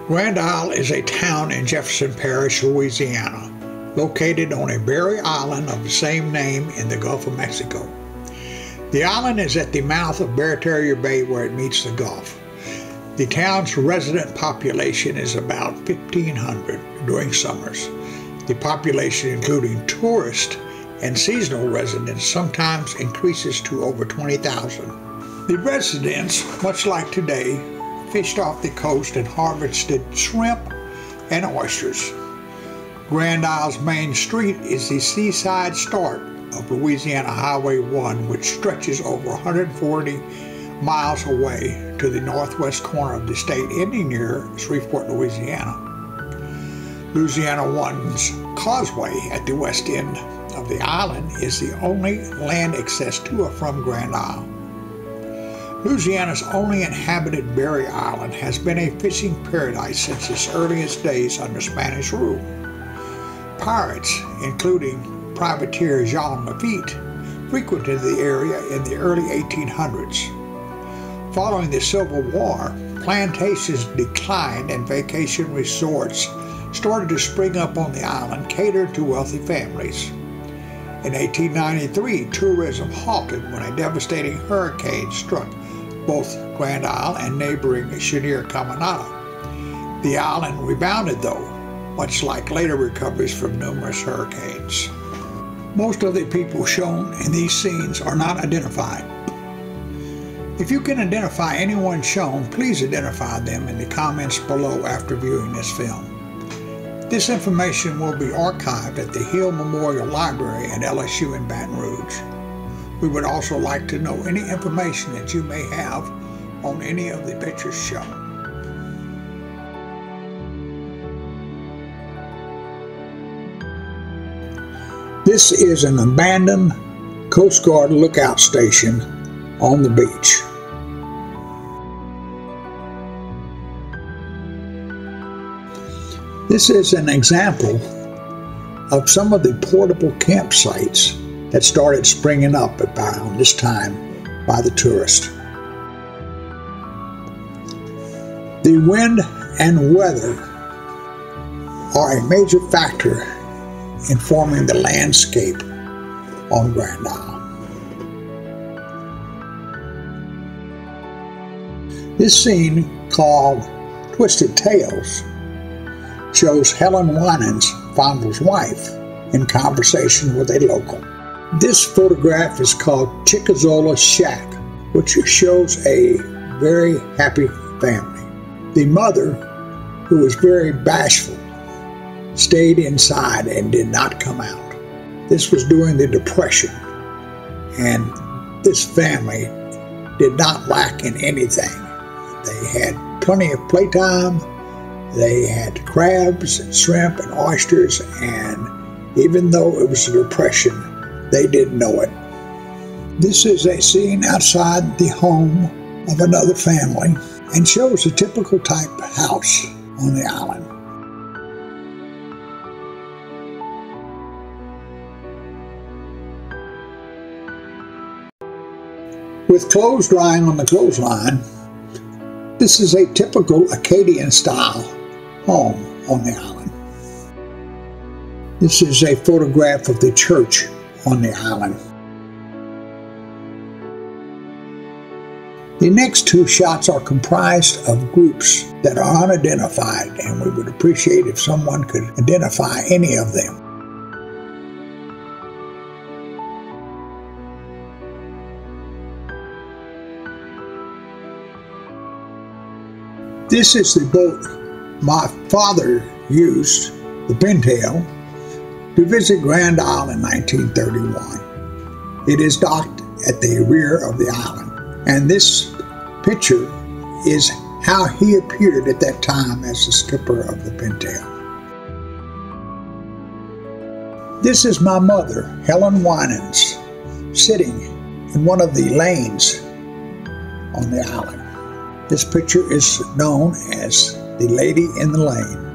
Grand Isle is a town in Jefferson Parish, Louisiana, located on a barrier island of the same name in the Gulf of Mexico. The island is at the mouth of Barataria Bay where it meets the Gulf. The town's resident population is about 1,500 during summers. The population, including tourists and seasonal residents, sometimes increases to over 20,000. The residents, much like today, fished off the coast and harvested shrimp and oysters. Grand Isle's main street is the seaside start of Louisiana Highway 1, which stretches over 140 miles away to the northwest corner of the state, ending near Shreveport, Louisiana. Louisiana 1's causeway at the west end of the island is the only land access to or from Grand Isle. Louisiana's only inhabited barrier island has been a fishing paradise since its earliest days under Spanish rule. Pirates, including privateer Jean Lafitte, frequented the area in the early 1800s. Following the Civil War, plantations declined and vacation resorts started to spring up on the island, catered to wealthy families. In 1893, tourism halted when a devastating hurricane struck both Grand Isle and neighboring Chenier Caminada. The island rebounded though, much like later recoveries from numerous hurricanes. Most of the people shown in these scenes are not identified. If you can identify anyone shown, please identify them in the comments below after viewing this film. This information will be archived at the Hill Memorial Library at LSU in Baton Rouge. We would also like to know any information that you may have on any of the pictures shown. This is an abandoned Coast Guard lookout station on the beach. This is an example of some of the portable campsites that started springing up around this time by the tourists. The wind and weather are a major factor in forming the landscape on Grand Isle. This scene, called Twisted Tales, shows Helen Winans, Fonville's wife, in conversation with a local. This photograph is called Chickazola Shack, which shows a very happy family. The mother, who was very bashful, stayed inside and did not come out. This was during the Depression, and this family did not lack in anything. They had plenty of playtime. They had crabs and shrimp and oysters, and even though it was a Depression, they didn't know it. This is a scene outside the home of another family and shows a typical type house on the island. With clothes drying on the clothesline, this is a typical Acadian-style home on the island. This is a photograph of the church on the island. The next two shots are comprised of groups that are unidentified, and we would appreciate if someone could identify any of them. This is the boat my father used, the Pintail, to visit Grand Isle in 1931. It is docked at the rear of the island, and this picture is how he appeared at that time as the skipper of the Pintail. This is my mother, Helen Winans, sitting in one of the lanes on the island. This picture is known as the Lady in the Lane.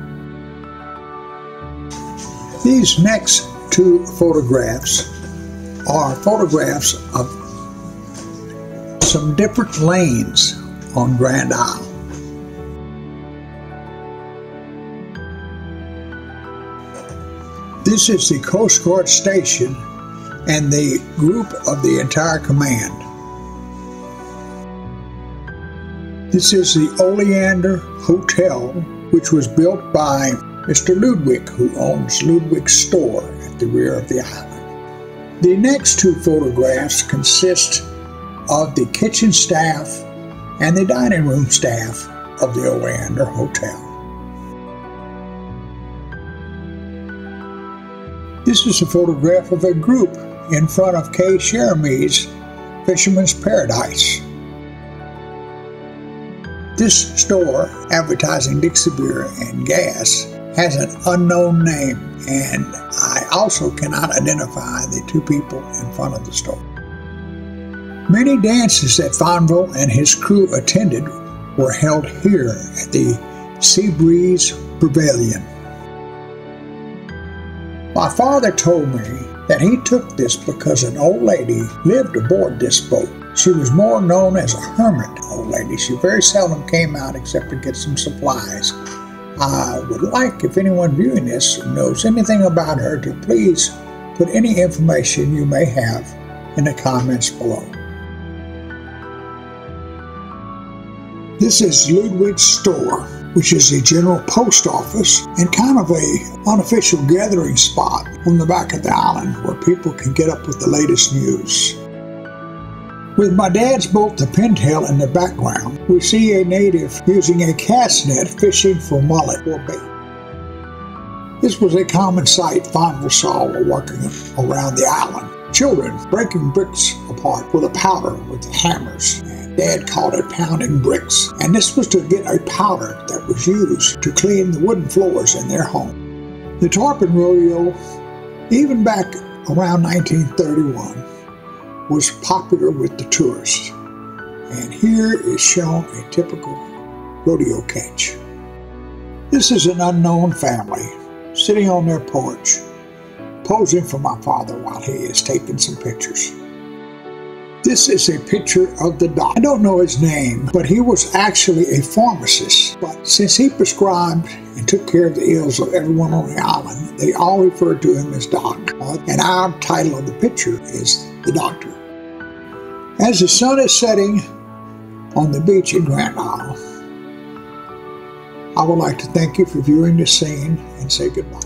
These next two photographs are photographs of some different lanes on Grand Isle. This is the Coast Guard station and the group of the entire command. This is the Oleander Hotel, which was built by Mr. Ludwig, who owns Ludwig's store at the rear of the island. The next two photographs consist of the kitchen staff and the dining room staff of the Oleander Hotel. This is a photograph of a group in front of Kay Sheremy's Fisherman's Paradise. This store, advertising Dixie beer and gas, has an unknown name, and I also cannot identify the two people in front of the store. Many dances that Fonville and his crew attended were held here at the Seabreeze Pavilion. My father told me that he took this because an old lady lived aboard this boat. She was more known as a hermit old lady. She very seldom came out except to get some supplies. I would like, if anyone viewing this knows anything about her, to please put any information you may have in the comments below. This is Ludwig's store, which is the general post office and kind of a unofficial gathering spot on the back of the island where people can get up with the latest news. With my dad's boat, the Pintail, in the background, we see a native using a cast net fishing for mullet or bait. This was a common sight Fonville saw while working around the island. Children breaking bricks apart with a powder with hammers. Dad called it pounding bricks, and this was to get a powder that was used to clean the wooden floors in their home. The tarpon rodeo, even back around 1931, was popular with the tourists, and here is shown a typical rodeo catch. This is an unknown family sitting on their porch, posing for my father while he is taking some pictures. This is a picture of the doctor. I don't know his name, but he was actually a pharmacist. But since he prescribed and took care of the ills of everyone on the island, they all referred to him as Doc. And our title of the picture is The Doctor. As the sun is setting on the beach in Grand Isle, I would like to thank you for viewing this scene and say goodbye.